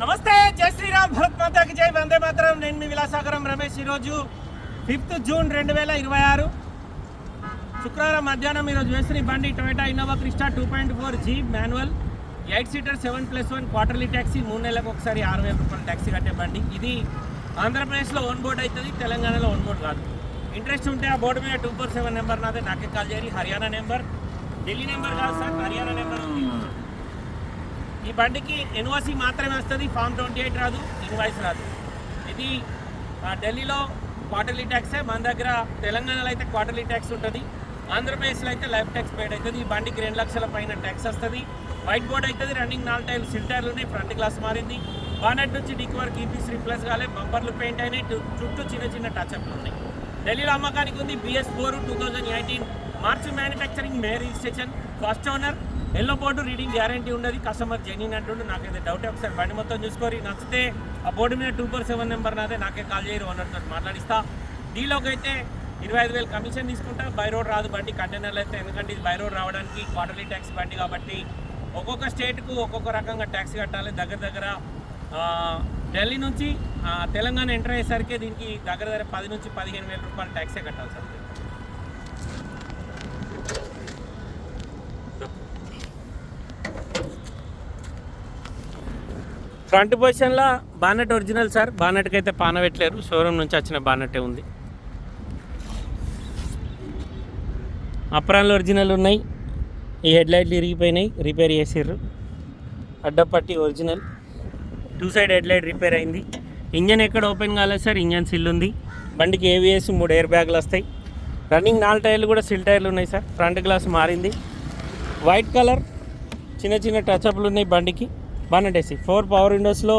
నమస్తే, జై శ్రీరామ్, భరత్ మాతాకి జై, వందే మాతరం. నేను మీ విలాసాగరం రమేష్. ఈరోజు 5th జూన్ 2026 శుక్రవారం మధ్యాహ్నం ఈరోజు వేసిన బండి Toyota Innova Crysta 2.4G manual 8 seater 7+1 quarterly taxi. 3 నెలలకు ఒకసారి 6,000 రూపాయలు ట్యాక్సీ కట్టే బండి. ఇది ఆంధ్రప్రదేశ్లో ఓన్ బోర్డ్ అవుతుంది, తెలంగాణలో ఓన్ బోర్డ్ కాదు. ఇంట్రెస్ట్ ఉంటే ఆ బోర్డు మీద 247 నెంబర్ నాదే, నాకే కాల్ చేయాలి. హర్యానా నెంబర్, ఢిల్లీ నెంబర్ కాదు సార్, హర్యానా నెంబర్ ఉంది. ఈ బండికి ఎన్ఓసి మాత్రమే వస్తుంది, ఫామ్ 28 రాదు, ఇన్వాయిస్ రాదు. ఇది ఢిల్లీలో క్వార్టర్లీ ట్యాక్సే, మన దగ్గర తెలంగాణలో అయితే క్వార్టర్లీ ట్యాక్స్ ఉంటుంది, ఆంధ్రప్రదేశ్లో అయితే లైఫ్ ట్యాక్స్ పేడ్ అవుతుంది. ఈ బండికి 2 లక్షల పైన ట్యాక్స్ వస్తుంది. వైట్ బోర్డ్ అవుతుంది, రన్నింగ్ 4 టైర్లు సిల్ టైర్లు ఉన్నాయి, ఫ్రంట్ గ్లాస్ మారింది, బానెట్ నుంచి డిక్ వరకు ఈపీస్ రీప్లేస్ కాలే, బంపర్లు పెయింట్ అయినాయి, చుట్టూ చిన్న చిన్న టచ్అప్లు ఉన్నాయి. ఢిల్లీలో అమ్మకానికి ఉంది. BS4 2018 మార్చి manufacturing, May registration, first owner, yellow board, reading guarantee ఉండదు, కస్టమర్ జెన్యూన్ అంటుండు. నాకైతే డౌట్, ఒకసారి బండి మొత్తం చూసుకొని నచ్చితే ఆ బోర్డు మీద 247 నెంబర్ నాదే, నాకే కాల్ చేయరు, ఓనర్తో మాట్లాడిస్తా. డీలోకి అయితే 25,000 కమిషన్ తీసుకుంటా. బై రోడ్ రాదు బండి, కంటైనర్లు అయితే, ఎందుకంటే ఇది బై రోడ్ రావడానికి క్వార్టర్లీ ట్యాక్స్ బండి కాబట్టి ఒక్కొక్క స్టేట్కు ఒక్కొక్క రకంగా ట్యాక్స్ కట్టాలి. దగ్గర ఢిల్లీ నుంచి తెలంగాణ ఎంటర్ అయ్యేసరికి దీనికి దగ్గర 10 నుంచి 15,000 రూపాయలు ట్యాక్సే కట్టాలి సార్. ఫ్రంట్ పొజిషన్లో బానెట్ ఒరిజినల్ సార్, బానెట్కి అయితే పాన పెట్టలేరు, షోరూమ్ నుంచి వచ్చిన బానెట్టే ఉంది. అప్రాన్లు ఒరిజినల్ ఉన్నాయి, ఈ హెడ్లైట్లు ఇరిగిపోయినాయి, రిపేర్ చేసిర్రు. అడ్డపట్టి ఒరిజినల్, 2 సైడ్ హెడ్లైట్ రిపేర్ అయింది. ఇంజన్ ఎక్కడ ఓపెన్ కాలేదు సార్, ఇంజన్ సిల్ ఉంది. బండికి ABS 3 ఎయిర్ బ్యాగులు వస్తాయి. రన్నింగ్ 4 టైర్లు కూడా సిల్ టైర్లు ఉన్నాయి సార్. ఫ్రంట్ గ్లాస్ మారింది, వైట్ కలర్, చిన్న చిన్న టచ్అప్లు ఉన్నాయి బండికి. బానెట్ ఏసీ, 4 పవర్ విండోస్లో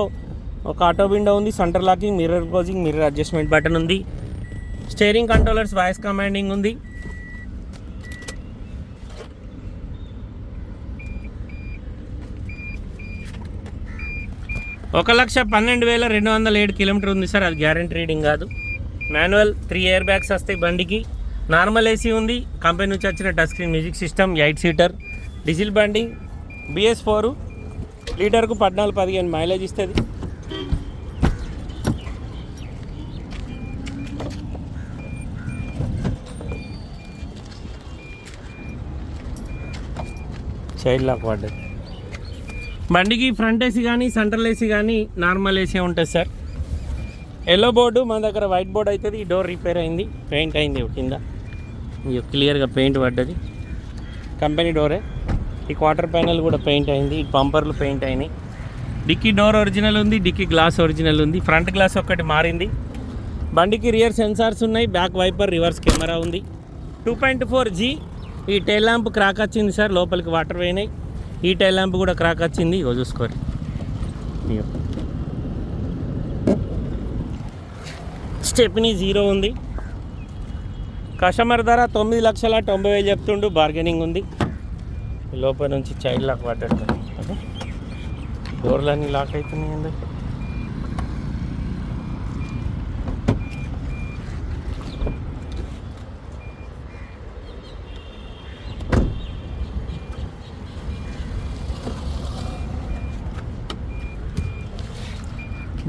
ఒక ఆటో విండో ఉంది, centre locking, mirror closing, mirror adjustment button ఉంది, స్టీరింగ్ కంట్రోలర్స్, వాయిస్ కమాండింగ్ ఉంది. ఒక 1,12,207 కిలోమీటర్ ఉంది సార్, అది గ్యారంటీ రీడింగ్ కాదు. మాన్యువల్, 3 ఎయిర్ బ్యాగ్స్ వస్తాయి బండికి. నార్మల్ ఏసీ ఉంది, కంపెనీ నుంచి వచ్చిన touch screen music system, 8 seater diesel బండి. BS4 లీటర్కు 14-15 మైలేజ్ ఇస్తుంది. చైల్డ్ లాక్ పడ్డది. బండికి ఫ్రంట్ ఏసీ కానీ సెంట్రల్ ఏసీ కానీ నార్మల్ ఏసీ ఉంటుంది సార్. ఎల్లో బోర్డు, మన దగ్గర వైట్ బోర్డు అవుతుంది. ఈ డోర్ రిపేర్ అయింది, పెయింట్ అయింది కింద, క్లియర్గా పెయింట్ పడ్డది, కంపెనీ డోరే. ఈ క్వార్టర్ ప్యానల్ కూడా పెయింట్ అయింది, ఈ బంపర్లు పెయింట్ అయినాయి. డిక్కీ డోర్ ఒరిజినల్ ఉంది, డిక్కీ గ్లాస్ ఒరిజినల్ ఉంది, ఫ్రంట్ గ్లాస్ ఒక్కటి మారింది. బండికి రియర్ సెన్సార్స్ ఉన్నాయి, బ్యాక్ వైపర్, రివర్స్ కెమెరా ఉంది. 2.4G. ఈ టైల్ ల్యాంప్ క్రాక్ వచ్చింది సార్, లోపలికి వాటర్ పోయినాయి. ఈ టైల్ ల్యాంప్ కూడా క్రాక్ వచ్చింది, ఇగో చూసుకోరు. స్టెప్నీ 0 ఉంది. కస్టమర్ ధర 9,90,000 చెప్తుండు, బార్గెనింగ్ ఉంది. లోపల నుంచి చైల్డ్ లాక్ పడ్డట్టు, డోర్లన్నీ లాక్ అవుతున్నాయండి.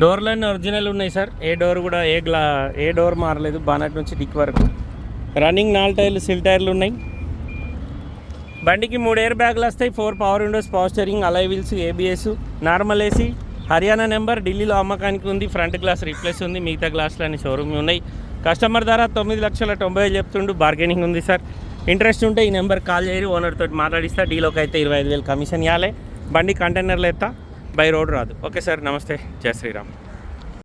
డోర్లన్నీ ఒరిజినల్ ఉన్నాయి సార్. ఏ డోర్ కూడా ఏ డోర్ మారలేదు, బానెట్ నుంచి డిక్ వరకు. రన్నింగ్ 4 టైర్లు సిల్ టైర్లు ఉన్నాయి. బండికి 3 ఎయిర్ బ్యాగులు వస్తాయి, 4 power Windows, power steering, alloy wheels, ABS, normal AC. Haryana number, ఢిల్లీలో అమ్మకానికి ఉంది. ఫ్రంట్ గ్లాస్ రీప్లేస్ ఉంది, మిగతా గ్లాసులు అన్ని షోరూమ్ ఉన్నాయి. కస్టమర్ ధర 9,90,000 చెప్తుండు, బార్గెనింగ్ ఉంది సార్. ఇంట్రెస్ట్ ఉంటే ఈ నెంబర్ కాల్ చేయరు, ఓనర్ తోటి మాట్లాడిస్తా. డీలోకి అయితే 25,000 కమిషన్ ఇవ్వాలి. బండి కంటైనర్లు ఎత్తా, బై రోడ్ రాదు. ఓకే సార్, నమస్తే, జై శ్రీరామ్.